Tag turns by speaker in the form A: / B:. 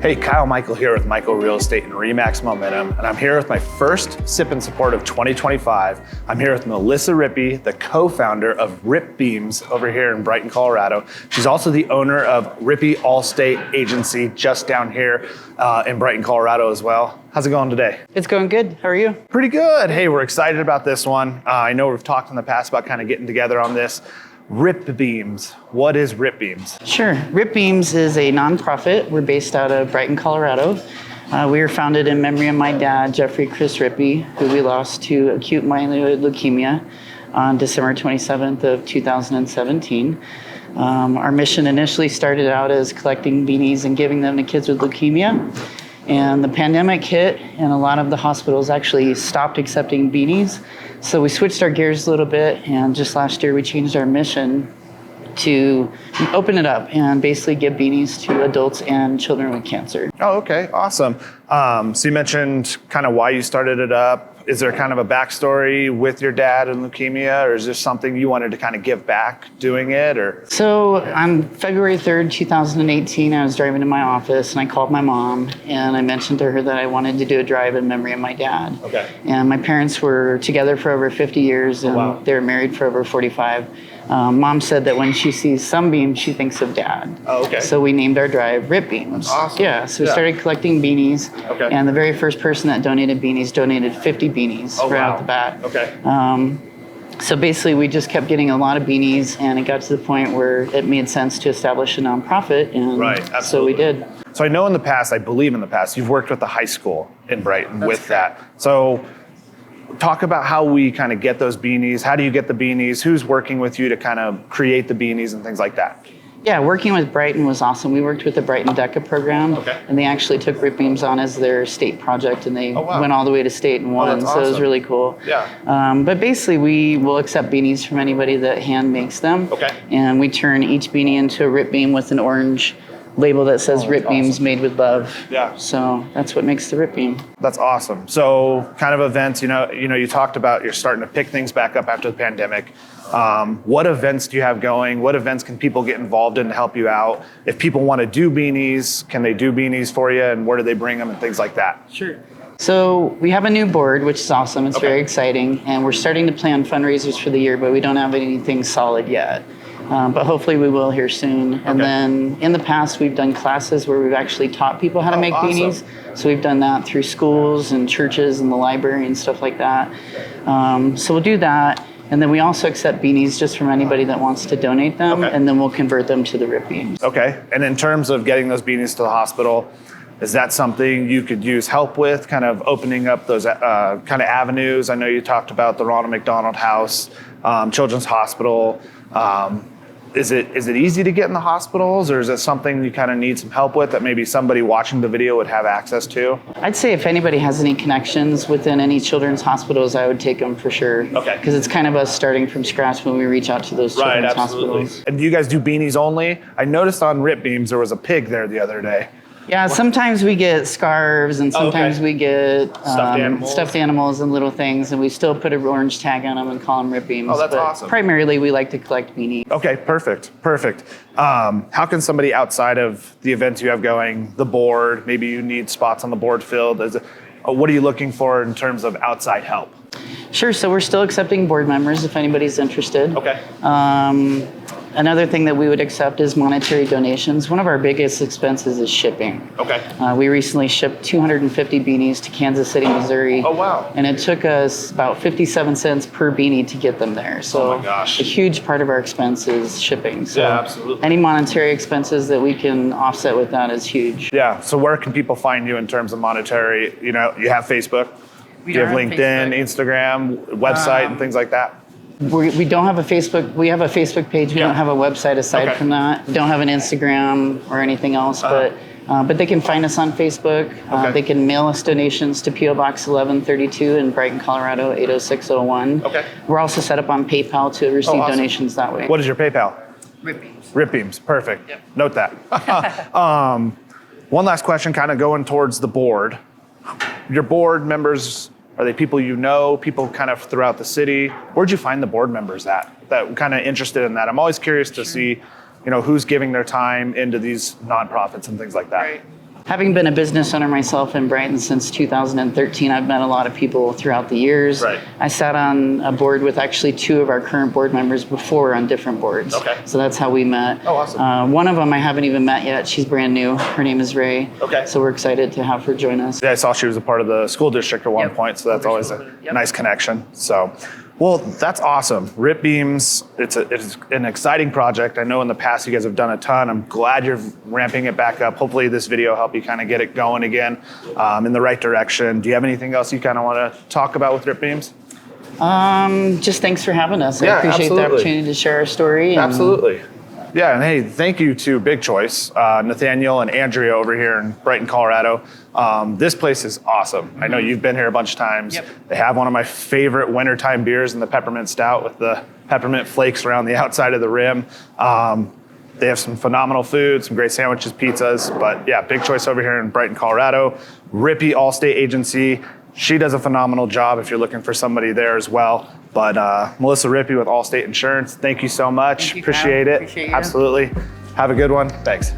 A: Hey, Kyle Michael here with Michael Real Estate and Remax Momentum, and I'm here with my first Sip and Support of 2025. I'm here with Melissa Rippy, the co-founder of Ripbeams over here in Brighton, Colorado. She's also the owner of Rippy Allstate Agency just down here in Brighton, Colorado as well. How's it going today?
B: It's going good. How are you?
A: Pretty good. Hey, we're excited about this one. I know we've talked in the past about kind of getting together on this. Ripbeams. What is Ripbeams?
B: Sure. Ripbeams is a nonprofit. We're based out of Brighton, Colorado. We were founded in memory of my dad, Jeffrey Chris Rippy, who we lost to acute myeloid leukemia on December 27th of 2017. Our mission initially started out as collecting beanies and giving them to kids with leukemia. And the pandemic hit, and a lot of the hospitals actually stopped accepting beanies. So we switched our gears a little bit, and just last year we changed our mission to open it up and basically give beanies to adults and children with cancer.
A: Oh, okay, awesome. So you mentioned kind of why you started it up. Is there kind of a backstory with your dad and leukemia, or is there something you wanted to kind of give back doing it? Or
B: So on February 3rd, 2018, I was driving to my office and I called my mom and I mentioned to her that I wanted to do a drive in memory of my dad.
A: Okay.
B: And my parents were together for over 50 years and
A: wow.
B: they were married for over 45. Mom said that when she sees sunbeams, she thinks of dad.
A: Oh, okay.
B: So we named our drive Ripbeams.
A: Awesome.
B: Yeah, so we started collecting beanies.
A: Okay.
B: And the very first person that donated beanies donated 50 beanies right
A: wow.
B: off the bat.
A: Okay.
B: So basically, we just kept getting a lot of beanies, and it got to the point where it made sense to establish a nonprofit, and
A: Right,
B: so we did.
A: So I know in the past, I believe in the past, you've worked with the high school in Brighton with that. So talk about how we kind of get those beanies. How do you get the beanies? Who's working with you to kind of create the beanies and things like that?
B: Yeah, working with Brighton was awesome. We worked with the Brighton DECA program, and they actually took Ripbeams on as their state project, and they went all the way to state and won,
A: that's
B: so it was
A: awesome.
B: really cool.
A: Yeah.
B: But basically, we will accept beanies from anybody that hand makes them,
A: Okay.
B: and we turn each beanie into a Ripbeam with an orange label that says Ripbeams
A: awesome.
B: made with love.
A: Yeah.
B: So that's what makes the Ripbeam.
A: That's awesome. So kind of events, you talked about you're starting to pick things back up after the pandemic. What events do you have going? What events can people get involved in to help you out? If people want to do beanies, can they do beanies for you, and where do they bring them and things like that?
B: Sure. So we have a new board, which is awesome. It's very exciting, and we're starting to plan fundraisers for the year, but we don't have anything solid yet. But hopefully we will here soon. And then in the past, we've done classes where we've actually taught people how to make beanies. So we've done that through schools and churches and the library and stuff like that. So we'll do that. And then we also accept beanies just from anybody that wants to donate them, and then we'll convert them to the Ripbeams.
A: Okay. And in terms of getting those beanies to the hospital, is that something you could use help with, kind of opening up those kind of avenues? I know you talked about the Ronald McDonald House, Children's Hospital. Is it easy to get in the hospitals, or is it something you kind of need some help with that maybe somebody watching the video would have access to?
B: I'd say if anybody has any connections within any children's hospitals, I would take them for sure.
A: Okay.
B: Because it's kind of us starting from scratch when we reach out to those children's hospitals.
A: And do you guys do beanies only? I noticed on Ripbeams there was a pig there the other day.
B: Yeah, sometimes we get scarves and sometimes we get stuffed animals and little things, and we still put an orange tag on them and call them Ripbeams.
A: Oh, that's
B: but
A: awesome.
B: Primarily, we like to collect beanies.
A: Okay, perfect. How can somebody outside of the events you have going, the board, maybe you need spots on the board filled, what are you looking for in terms of outside help?
B: Sure, so we're still accepting board members if anybody's interested.
A: Okay.
B: Another thing that we would accept is monetary donations. One of our biggest expenses is shipping.
A: Okay.
B: We recently shipped 250 beanies to Kansas City, Missouri.
A: Oh, wow.
B: And it took us about 57 cents per beanie to get them there. So
A: oh my gosh.
B: A huge part of our expense is shipping. So
A: yeah, absolutely.
B: Any monetary expenses that we can offset with that is huge.
A: Yeah, so where can people find you in terms of monetary? You have Facebook, you have LinkedIn, Instagram, website, and things like that?
B: We don't have a Facebook. We have a Facebook page. We don't have a website aside from that. We don't have an Instagram or anything else, but they can find us on Facebook. They can mail us donations to P.O. Box 1132 in Brighton, Colorado, 80601.
A: Okay.
B: We're also set up on PayPal to receive
A: awesome.
B: donations that way.
A: What is your PayPal?
B: Ripbeams.
A: Ripbeams, perfect.
B: Yep.
A: Note that. One last question, kind of going towards the board. Your board members, are they people you know, people kind of throughout the city? Where'd you find the board members that kind of interested in that? I'm always curious to see, who's giving their time into these nonprofits and things like that.
B: Right. having been a business owner myself in Brighton since 2013, I've met a lot of people throughout the years.
A: Right.
B: I sat on a board with actually 2 of our current board members before on different boards.
A: Okay.
B: So that's how we met.
A: Oh, awesome.
B: One of them I haven't even met yet. She's brand new. Her name is Ray.
A: Okay.
B: So we're excited to have her join us.
A: Yeah, I saw she was a part of the school district at one
B: Yep.
A: point, so that's always a
B: Yep.
A: nice connection. So, well, that's awesome. Ripbeams, it's an exciting project. I know in the past you guys have done a ton. I'm glad you're ramping it back up. Hopefully this video helped you kind of get it going again in the right direction. Do you have anything else you kind of want to talk about with Ripbeams?
B: Just thanks for having us.
A: Yeah,
B: I appreciate
A: absolutely.
B: the opportunity to share our story. And
A: Absolutely. Yeah, and hey, thank you to Big Choice, Nathaniel and Andrea over here in Brighton, Colorado. This place is awesome. I know you've been here a bunch of times.
B: Yep.
A: They have one of my favorite wintertime beers in the peppermint stout with the peppermint flakes around the outside of the rim. They have some phenomenal food, some great sandwiches, pizzas. But yeah, Big Choice over here in Brighton, Colorado. Rippy Allstate Agency. She does a phenomenal job if you're looking for somebody there as well. But Melissa Rippy with Allstate Insurance, thank you so much.
B: Thank you,
A: Appreciate
B: Kyle.
A: it.
B: Appreciate you.
A: Absolutely. Have a good one. Thanks.